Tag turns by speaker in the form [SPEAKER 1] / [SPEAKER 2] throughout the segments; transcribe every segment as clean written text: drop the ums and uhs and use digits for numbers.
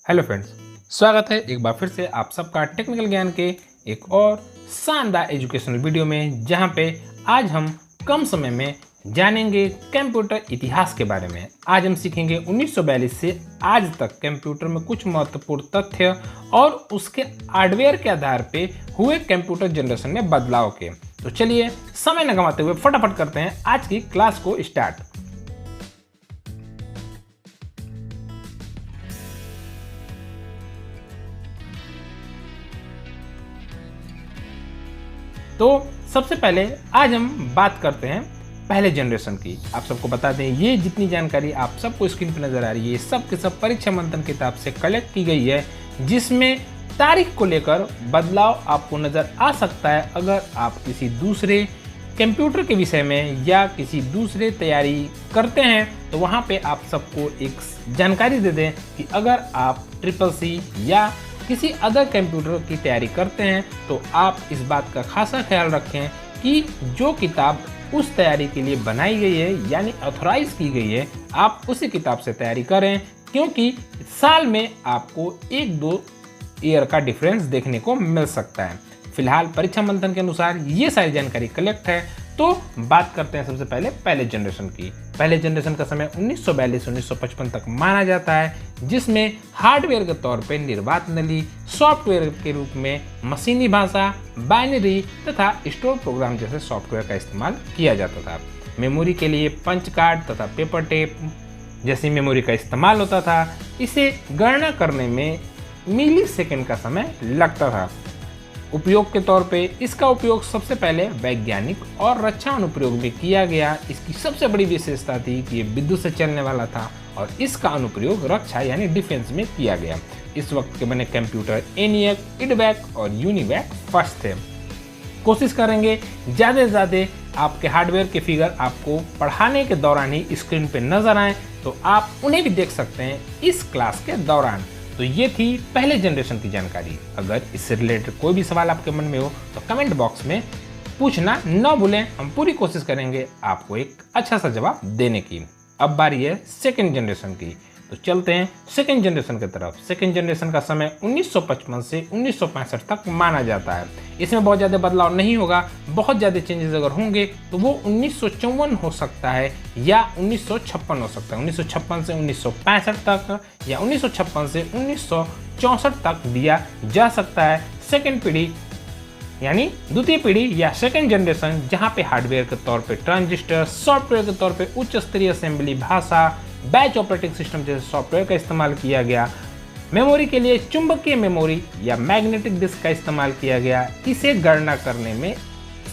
[SPEAKER 1] Hello friends, स्वागत है एक बार फिर से आप सबका टेक्निकल ज्ञान के एक और शानदार एजुकेशनल वीडियो में, जहां पे आज हम कम समय में जानेंगे कंप्यूटर इतिहास के बारे में। आज हम सीखेंगे 1942 से आज तक कंप्यूटर में कुछ महत्वपूर्ण तथ्य और उसके हार्डवेयर के आधार पे हुए कंप्यूटर जनरेशन में बदलाव के। तो चलिए समय न गंवाते हुए फटाफट करते हैं आज की क्लास को स्टार्ट। तो सबसे पहले आज हम बात करते हैं पहले जनरेशन की। आप सबको बता दें, ये जितनी जानकारी आप सबको स्क्रीन पर नजर आ रही है, ये सब के सब परीक्षा मंथन किताब से कलेक्ट की गई है, जिसमें तारीख को लेकर बदलाव आपको नजर आ सकता है अगर आप किसी दूसरे कंप्यूटर के विषय में या किसी दूसरे तैयारी करते हैं। तो वहाँ पे आप सबको एक जानकारी दे दें कि अगर आप CCC या किसी अदर कंप्यूटर की तैयारी करते हैं तो आप इस बात का खासा ख्याल रखें कि जो किताब उस तैयारी के लिए बनाई गई है यानी ऑथराइज की गई है, आप उसी किताब से तैयारी करें, क्योंकि साल में आपको 1-2 ईयर का डिफरेंस देखने को मिल सकता है। फिलहाल परीक्षा मंथन के अनुसार ये सारी जानकारी कलेक्ट है। तो बात करते हैं सबसे पहले जनरेशन की। पहले जनरेशन का समय 1942-1955 तक माना जाता है, जिसमें हार्डवेयर के तौर पे निर्वात नली, सॉफ्टवेयर के रूप में मशीनी भाषा, बाइनरी तथा स्टोर प्रोग्राम जैसे सॉफ्टवेयर का इस्तेमाल किया जाता था। मेमोरी के लिए पंच कार्ड तथा पेपर टेप जैसी मेमोरी का इस्तेमाल होता था। इसे गणना करने में मिली सेकेंड का समय लगता था। उपयोग के तौर पे इसका उपयोग सबसे पहले वैज्ञानिक और रक्षा अनुप्रयोग में किया गया। इसकी सबसे बड़ी विशेषता थी कि ये विद्युत से चलने वाला था और इसका अनुप्रयोग रक्षा यानी डिफेंस में किया गया। इस वक्त के बने कंप्यूटर ENIAC, IDVAC और UNIVAC फर्स्ट थे। कोशिश करेंगे ज़्यादा से ज़्यादा आपके हार्डवेयर के फिगर आपको पढ़ाने के दौरान ही स्क्रीन पे नजर आए, तो आप उन्हें भी देख सकते हैं इस क्लास के दौरान। तो ये थी पहले जनरेशन की जानकारी। अगर इससे रिलेटेड कोई भी सवाल आपके मन में हो तो कमेंट बॉक्स में पूछना न भूलें, हम पूरी कोशिश करेंगे आपको एक अच्छा सा जवाब देने की। अब बारी है सेकेंड जनरेशन की, तो चलते हैं सेकेंड जनरेशन की तरफ। सेकेंड जनरेशन का समय 1955 से 1965 तक माना जाता है। इसमें बहुत ज़्यादा बदलाव नहीं होगा। बहुत ज़्यादा चेंजेस अगर होंगे तो वो 1954 हो सकता है या 1956 हो सकता है। 1956 से 1965 तक या 1956 से 1964 तक दिया जा सकता है। सेकेंड पीढ़ी यानी द्वितीय पीढ़ी या सेकेंड जनरेशन, जहाँ पे हार्डवेयर के तौर पे ट्रांजिस्टर, सॉफ्टवेयर के तौर पे उच्च स्तरीय असेंबली भाषा, बैच ऑपरेटिंग सिस्टम जैसे सॉफ्टवेयर का इस्तेमाल किया गया। मेमोरी के लिए चुंबकीय मेमोरी या मैग्नेटिक डिस्क का इस्तेमाल किया गया। इसे गणना करने में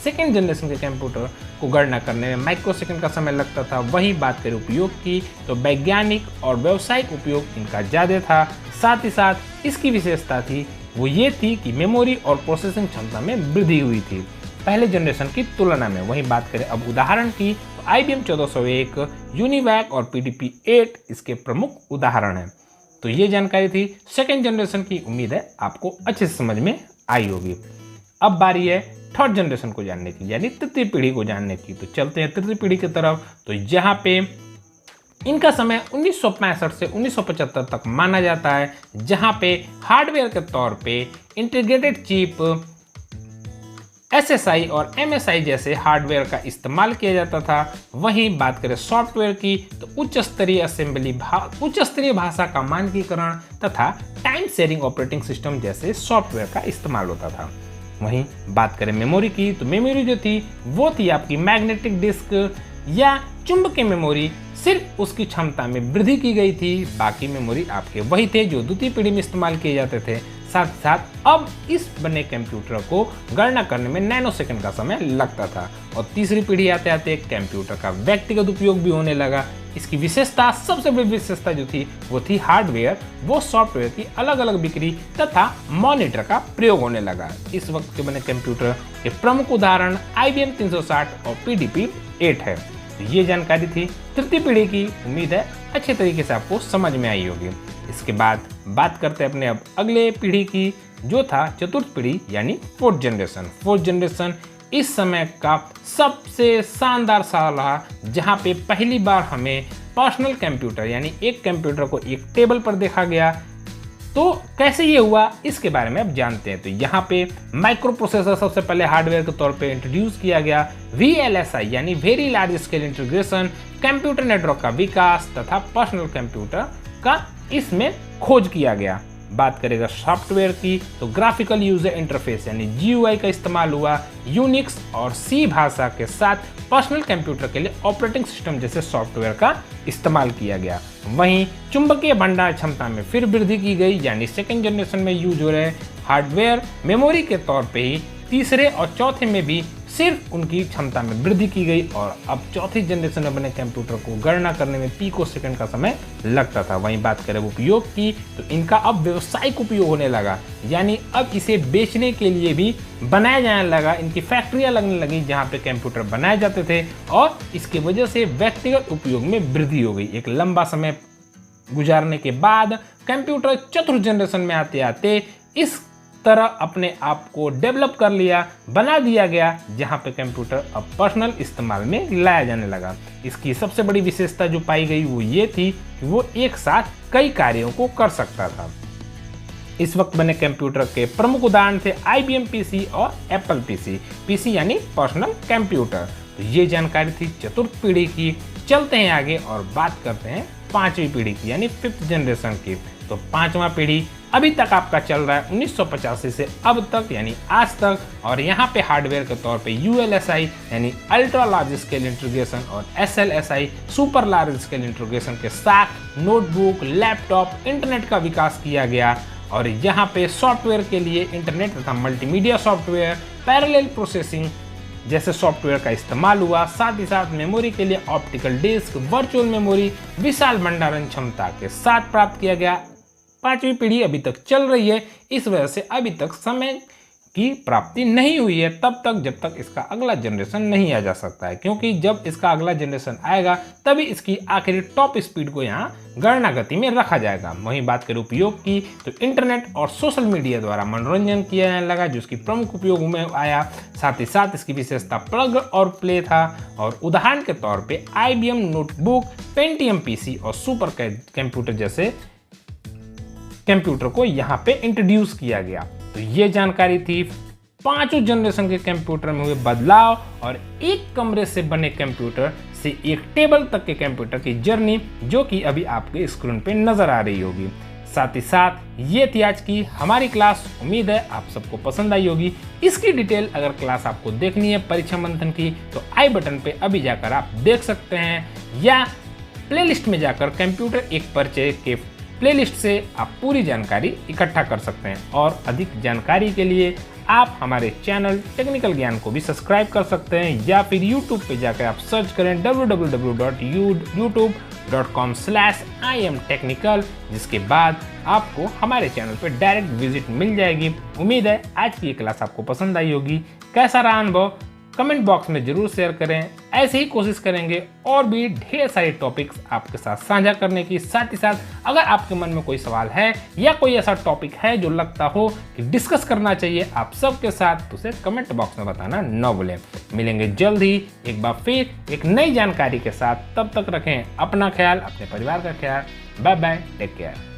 [SPEAKER 1] सेकेंड जनरेशन के कंप्यूटर को गणना करने में माइक्रोसेकंड का समय लगता था। वहीं बात करें उपयोग की तो वैज्ञानिक और व्यावसायिक उपयोग इनका ज़्यादा था। साथ ही साथ इसकी विशेषता थी वो ये थी कि मेमोरी और प्रोसेसिंग क्षमता में वृद्धि हुई थी पहले जनरेशन की तुलना में। वहीं बात करें अब उदाहरण की तो IBM 1401, UNIVAC और PDP-8 इसके प्रमुख उदाहरण हैं। तो ये जानकारी थी सेकेंड जनरेशन की। उम्मीद है आपको अच्छे से समझ में आई होगी। अब बारी है थर्ड जनरेशन को जानने की, यानी तृतीय पीढ़ी को जानने की। तो चलते हैं तृतीय पीढ़ी की तरफ। तो यहाँ पे इनका समय 1965 से 1975 तक माना जाता है, जहाँ पे हार्डवेयर के तौर पे इंटीग्रेटेड चिप, SSI और MSI जैसे हार्डवेयर का इस्तेमाल किया जाता था। वहीं बात करें सॉफ्टवेयर की तो उच्च स्तरीय भाषा का मानकीकरण तथा टाइम शेयरिंग ऑपरेटिंग सिस्टम जैसे सॉफ्टवेयर का इस्तेमाल होता था। वहीं बात करें मेमोरी की तो मेमोरी जो थी वो थी आपकी मैग्नेटिक डिस्क या चुंबकीय मेमोरी। सिर्फ उसकी क्षमता में वृद्धि की गई थी। बाकी मेमोरी आपके वही थे जो द्वितीय पीढ़ी में इस्तेमाल किए जाते थे। साथ साथ अब इस बने कंप्यूटर को गणना करने में नैनो सेकंड का समय लगता था। और तीसरी पीढ़ी आते आते कंप्यूटर का व्यक्तिगत उपयोग भी होने लगा। इसकी विशेषता, सबसे बड़ी विशेषता जो थी वो थी हार्डवेयर वो सॉफ्टवेयर की अलग अलग बिक्री तथा मॉनिटर का प्रयोग होने लगा। इस वक्त के बने कंप्यूटर के प्रमुख उदाहरण IBM 360 और PDP-8 है। तो ये जानकारी थी तृतीय पीढ़ी की। उम्मीद है अच्छे तरीके से आपको समझ में आई होगी। इसके बाद बात करते हैं अपने अब अगले पीढ़ी की, जो था चतुर्थ पीढ़ी यानी फोर्थ जनरेशन। फोर्थ जनरेशन इस समय का सबसे शानदार साल रहा, जहाँ पे पहली बार हमें पर्सनल कंप्यूटर यानी एक कंप्यूटर को एक टेबल पर देखा गया। तो कैसे ये हुआ इसके बारे में अब जानते हैं। तो यहाँ पे माइक्रो प्रोसेसर सबसे पहले हार्डवेयर के तौर पे इंट्रोड्यूस किया गया। VLSI यानी very large scale integration, computer network का विकास तथा पर्सनल कंप्यूटर का इसमें खोज किया गया। बात करेगा सॉफ्टवेयर की तो ग्राफिकल यूजर इंटरफेस यानी GUI का इस्तेमाल हुआ। यूनिक्स और C भाषा के साथ पर्सनल कंप्यूटर के लिए ऑपरेटिंग सिस्टम जैसे सॉफ्टवेयर का इस्तेमाल किया गया। वहीं चुंबकीय भंडार क्षमता में फिर वृद्धि की गई, यानी सेकेंड जनरेशन में यूज हो रहे हार्डवेयर मेमोरी के तौर पे ही तीसरे और चौथे में भी सिर्फ उनकी क्षमता में वृद्धि की गई। और अब चौथी जनरेशन में बने कंप्यूटर को गणना करने में पिकोसेकंड का समय लगता था। वहीं बात करें उपयोग की तो इनका अब व्यावसायिक उपयोग होने लगा, यानी अब इसे बेचने के लिए भी बनाया जाने लगा। इनकी फैक्ट्रियां लगने लगी जहां पे कंप्यूटर बनाए जाते थे और इसकी वजह से व्यक्तिगत उपयोग में वृद्धि हो गई। एक लंबा समय गुजारने के बाद कंप्यूटर चतुर्थ जनरेशन में आते आते इस तरह अपने आप को डेवलप कर लिया, बना दिया गया, जहां पे कंप्यूटर अब पर्सनल इस्तेमाल में लाया जाने लगा। इसकी सबसे बड़ी विशेषता जो पाई गई वो ये थी कि वो एक साथ कई कार्यों को कर सकता था। इस वक्त बने कंप्यूटर के प्रमुख उदाहरण थे IBM PC और Apple PC यानी पर्सनल कंप्यूटर। तो ये जानकारी थी चतुर्थ पीढ़ी की। चलते हैं आगे और बात करते हैं पांचवी पीढ़ी की यानी फिफ्थ जनरेशन की। तो पांचवा पीढ़ी अभी तक आपका चल रहा है 1985 से अब तक यानी आज तक, और यहाँ पे हार्डवेयर के तौर पे ULSI यानी अल्ट्रा लार्ज स्केल इंटीग्रेशन और SLSI super large scale integration के साथ नोटबुक, लैपटॉप, इंटरनेट का विकास किया गया। और यहाँ पे सॉफ्टवेयर के लिए इंटरनेट तथा मल्टीमीडिया सॉफ्टवेयर, पैरेलल प्रोसेसिंग जैसे सॉफ्टवेयर का इस्तेमाल हुआ। साथ ही साथ मेमोरी के लिए ऑप्टिकल डिस्क, वर्चुअल मेमोरी विशाल भंडारण क्षमता के साथ प्राप्त किया गया। पांचवी पीढ़ी अभी तक चल रही है, इस वजह से अभी तक समय की प्राप्ति नहीं हुई है तब तक जब तक इसका अगला जनरेशन नहीं आ जा सकता है, क्योंकि जब इसका अगला जनरेशन आएगा तभी इसकी आखिरी टॉप स्पीड को यहाँ गणना गति में रखा जाएगा। वहीं बात करें उपयोग की तो इंटरनेट और सोशल मीडिया द्वारा मनोरंजन किया जाने लगा, जो इसकी प्रमुख उपयोग में आया। साथ ही साथ इसकी विशेषता प्लग और प्ले था। और उदाहरण के तौर पर IBM नोटबुक, पेंटियम PC और सुपर कंप्यूटर जैसे कंप्यूटर को यहाँ पे इंट्रोड्यूस किया गया। तो ये जानकारी थी पांचों जनरेशन के कंप्यूटर में हुए बदलाव और एक कमरे से बने कंप्यूटर से एक टेबल तक के कंप्यूटर की जर्नी, जो कि अभी आपके स्क्रीन पे नजर आ रही होगी। साथ ही साथ ये थी आज की हमारी क्लास। उम्मीद है आप सबको पसंद आई होगी। इसकी डिटेल अगर क्लास आपको देखनी है परीक्षा मंथन की तो आई बटन पे अभी जाकर आप देख सकते हैं, या प्लेलिस्ट में जाकर कंप्यूटर एक परिचय के प्लेलिस्ट से आप पूरी जानकारी इकट्ठा कर सकते हैं। और अधिक जानकारी के लिए आप हमारे चैनल टेक्निकल ज्ञान को भी सब्सक्राइब कर सकते हैं, या फिर YouTube पे जाकर आप सर्च करें www.youtube.com/IamTechnical, जिसके बाद आपको हमारे चैनल पे डायरेक्ट विजिट मिल जाएगी। उम्मीद है आज की ये क्लास आपको पसंद आई होगी। कैसा रहा अनुभव कमेंट बॉक्स में जरूर शेयर करें। ऐसे ही कोशिश करेंगे और भी ढेर सारे टॉपिक्स आपके साथ साझा करने की। साथ ही साथ अगर आपके मन में कोई सवाल है या कोई ऐसा टॉपिक है जो लगता हो कि डिस्कस करना चाहिए आप सबके साथ, तो उसे कमेंट बॉक्स में बताना न भूलें। मिलेंगे जल्द ही एक बार फिर एक नई जानकारी के साथ। तब तक रखें अपना ख्याल, अपने परिवार का ख्याल। Bye bye, take care.